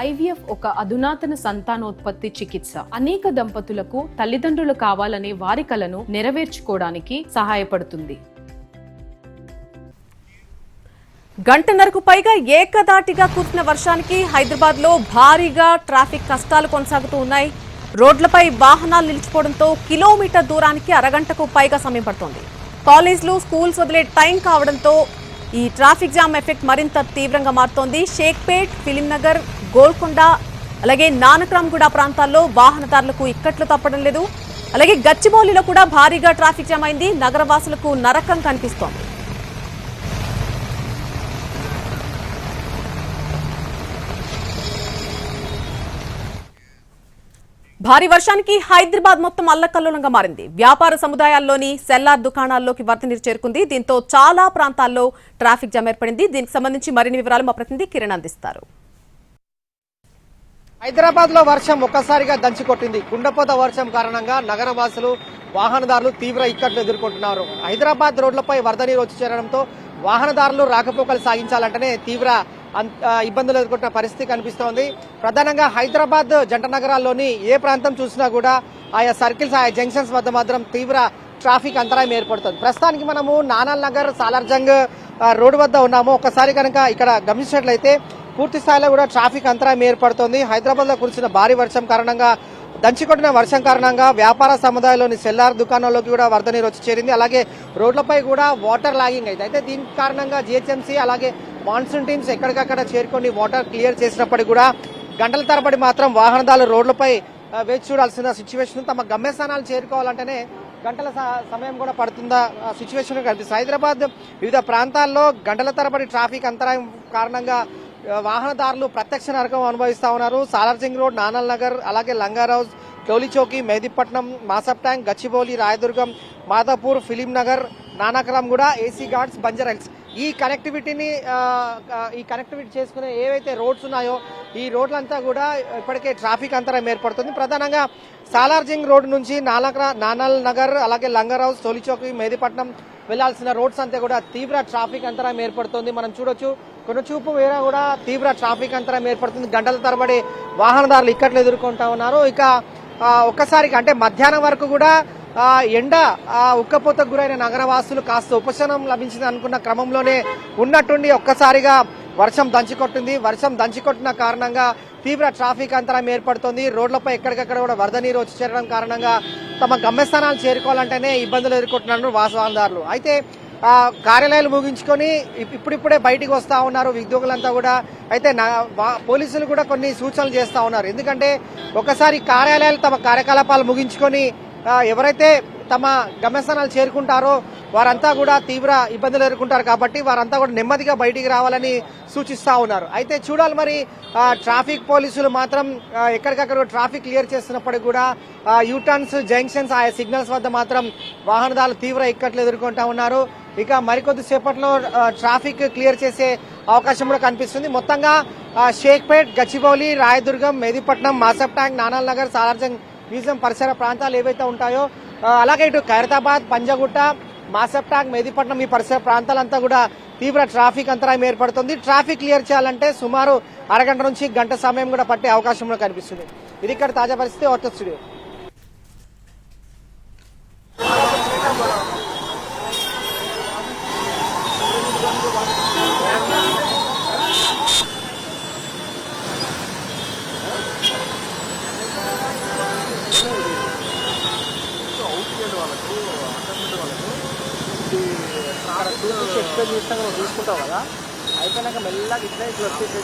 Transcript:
IVF ఒక అధునాతన సంతానోత్పత్తి చికిత్స. అనేక దంపతులకు తల్లిదండ్రులు కావాలనే వారి కలను నెరవేర్చుకోవడానికి సహాయపడుతుంది. గంటన్నరకు పైగా ఏకదాటిగా కురిసిన వర్షానికి హైదరాబాద్ లో భారీగా ట్రాఫిక్ కష్టాలు కొనసాగుతూ ఉన్నాయి. రోడ్లపై వాహనాలు నిలిచిపోవడంతో కిలోమీటర్ దూరానికి అరగంటకు పైగా సమయం పడుతోంది. కాలేజ్లు, స్కూల్స్ వదిలే టైం కావడంతో ఈ ట్రాఫిక్ జామ్ ఎఫెక్ట్ మరింత తీవ్రంగా మారుతోంది. షేక్పేట్, ఫిలింనగర్, గోల్కొండ అలాగే నానక్రామ్గూడ ప్రాంతాల్లో వాహనదారులకు ఇక్కట్లు తప్పడం లేదు. అలాగే గచ్చిబౌలిలో కూడా భారీగా ట్రాఫిక్ జామ్ అయింది. నగరవాసులకు నరకం కనిపిస్తోంది. భారీ వర్షానికి హైదరాబాద్ మొత్తం అల్లకల్లోలంగా మారింది. వ్యాపార సముదాయాల్లోని సెల్లార్ దుకాణాల్లోకి వరద నీరు చేరుకుంది. దీంతో చాలా ప్రాంతాల్లో ట్రాఫిక్ జామ్ ఏర్పడింది. దీనికి సంబంధించి మరిన్ని వివరాలు మా ప్రతినిధి కిరణ్ అందిస్తారు. హైదరాబాద్ లో వర్షం ఒక్కసారిగా దంచికొట్టింది. కుండపోత వర్షం కారణంగా నగరవాసులు, వాహనదారులు తీవ్ర ఇక్కట్లు ఎదుర్కొంటున్నారు. హైదరాబాద్ రోడ్లపై వరద నీరు వచ్చి చేరడంతో వాహనదారులు రాకపోకలు సాగించాలంటేనే తీవ్ర ఇబ్బందులు ఎదుర్కొంటున్న పరిస్థితి కనిపిస్తోంది. ప్రధానంగా హైదరాబాద్ జంట నగరాల్లోని ఏ ప్రాంతం చూసినా కూడా ఆయా సర్కిల్స్, ఆయా జంక్షన్స్ వద్ద మాత్రం తీవ్ర ట్రాఫిక్ అంతరాయం ఏర్పడుతుంది. ప్రస్తుతానికి మనము నానల్ నగర్, సాలార్జంగ్ రోడ్డు వద్ద ఉన్నాము. ఒకసారి కనుక ఇక్కడ గమనించినట్లయితే పూర్తి స్థాయిలో కూడా ట్రాఫిక్ అంతరాయం ఏర్పడుతోంది. హైదరాబాద్ లో కురిసిన భారీ వర్షం కారణంగా, దంచికొట్టిన వర్షం కారణంగా వ్యాపార సముదాయంలోని సెల్లార్ దుకాణాల్లోకి కూడా వరద నీరు వచ్చి చేరింది. అలాగే రోడ్లపై కూడా వాటర్ లాగింగ్ అయింది. అయితే దీని కారణంగా జీహెచ్ఎంసీ అలాగే మాన్సూన్ టీమ్స్ ఎక్కడికక్కడ చేరుకొని వాటర్ క్లియర్ చేసినప్పటికీ కూడా గంటల తరబడి మాత్రం వాహనదారులు రోడ్లపై వేచి చూడాల్సిన సిచ్యువేషన్. తమ గమ్యస్థానాలు చేరుకోవాలంటేనే గంటల సమయం కూడా పడుతుందా సిచ్యువేషన్ కనిపిస్తుంది. హైదరాబాద్ వివిధ ప్రాంతాల్లో గంటల తరబడి ట్రాఫిక్ అంతరాయం కారణంగా వాహనదారులు ప్రత్యక్ష నరకం అనుభవిస్తా ఉన్నారు. సాలార్జంగ్ రోడ్, నానల్ నగర్, అలాగే Langar Houz, Tolichowki, Mehdipatnam, Masab tank, Gachibowli, Rayadurgam, Madhapur, film Nagar, Nanakramguda, AC guards, Banjara Hills ఈ కనెక్టివిటీ చేసుకునే ఏవైతే రోడ్స్ ఉన్నాయో ఈ రోడ్లంతా కూడా ఇప్పటికే ట్రాఫిక్ అంతరాయం ఏర్పడుతుంది. ప్రధానంగా సాలార్జంగ్ రోడ్ నుంచి నానల్ నగర్, అలాగే లంగారౌజ్, టోలీచౌకి, మెహదీపట్నం వెళ్లాల్సిన రోడ్స్ అంతా కూడా తీవ్ర ట్రాఫిక్ అంతరాయం ఏర్పడుతుంది. మనం చూడొచ్చు, కొనచూపు వేర కూడా తీవ్ర ట్రాఫిక్ అంతరాయం ఏర్పడుతుంది. గంటల తరబడి వాహనదారులు ఇక్కట్లు ఎదుర్కొంటా ఉన్నారు. ఇక ఒక్కసారిగా అంటే మధ్యాహ్నం వరకు కూడా ఎండ ఉక్కపోతకు గురైన నగరవాసులు కాస్త ఉపశమనం లభించింది అనుకున్న క్రమంలోనే ఉన్నట్టుండి ఒక్కసారిగా వర్షం దంచికొట్టింది. వర్షం దంచికొట్టిన కారణంగా తీవ్ర ట్రాఫిక్ అంతరాయం ఏర్పడుతోంది. రోడ్లపై ఎక్కడికక్కడ కూడా వరద నీరు వచ్చి చేరడం కారణంగా తమ గమ్యస్థానాలు చేరుకోవాలంటేనే ఇబ్బందులు ఎదుర్కొంటున్నారు వాహనదారులు. అయితే కార్యాలయాలు ముగించుకొని ఇప్పుడిప్పుడే బయటికి వస్తా ఉన్నారు ఉద్యోగులంతా కూడా. అయితే పోలీసులు కూడా కొన్ని సూచనలు చేస్తా ఉన్నారు. ఎందుకంటే ఒకసారి కార్యాలయాలు తమ కార్యకలాపాలు ముగించుకొని ఎవరైతే తమ గమ్యస్థానాలు చేరుకుంటారో వారంతా కూడా తీవ్ర ఇబ్బందులు ఎదుర్కొంటారు. కాబట్టి వారంతా కూడా నెమ్మదిగా బయటికి రావాలని సూచిస్తా ఉన్నారు. అయితే చూడాలి మరి ట్రాఫిక్ పోలీసులు మాత్రం ఎక్కడికక్కడ ట్రాఫిక్ క్లియర్ చేస్తున్నప్పటికీ కూడా యూటర్న్స్, జంక్షన్స్, ఆయా సిగ్నల్స్ వద్ద మాత్రం వాహనదారులు తీవ్ర ఇక్కట్లు ఎదుర్కొంటా ఉన్నారు. ఇక మరికొద్ది సేపట్లో ట్రాఫిక్ క్లియర్ చేసే అవకాశం కూడా కనిపిస్తుంది. మొత్తంగా షేక్పేట్, గచ్చిబౌలి, రాయదుర్గం, మెహదీపట్నం, మాసప్ ట్యాంక్, నానల్ నగర్, సాలార్జంగ్ మ్యూజియం పరిసర ప్రాంతాలు ఏవైతే ఉంటాయో అలాగే ఇటు ఖైరతాబాద్, పంజగుట్ట, మాసప్ ట్యాంక్, మెహదీపట్నం ఈ పరిసర ప్రాంతాలంతా కూడా తీవ్ర ట్రాఫిక్ అంతరాయం ఏర్పడుతుంది. ట్రాఫిక్ క్లియర్ చేయాలంటే సుమారు అరగంట నుంచి గంట సమయం కూడా పట్టే అవకాశం కూడా కనిపిస్తుంది. ఇది ఇక్కడ తాజా పరిస్థితి. వార్తా స్టూడియో. తీసుకుంటావు కదా, అయిపోయినాక మెల్లగా ఇట్లా ఇట్లా వచ్చేసి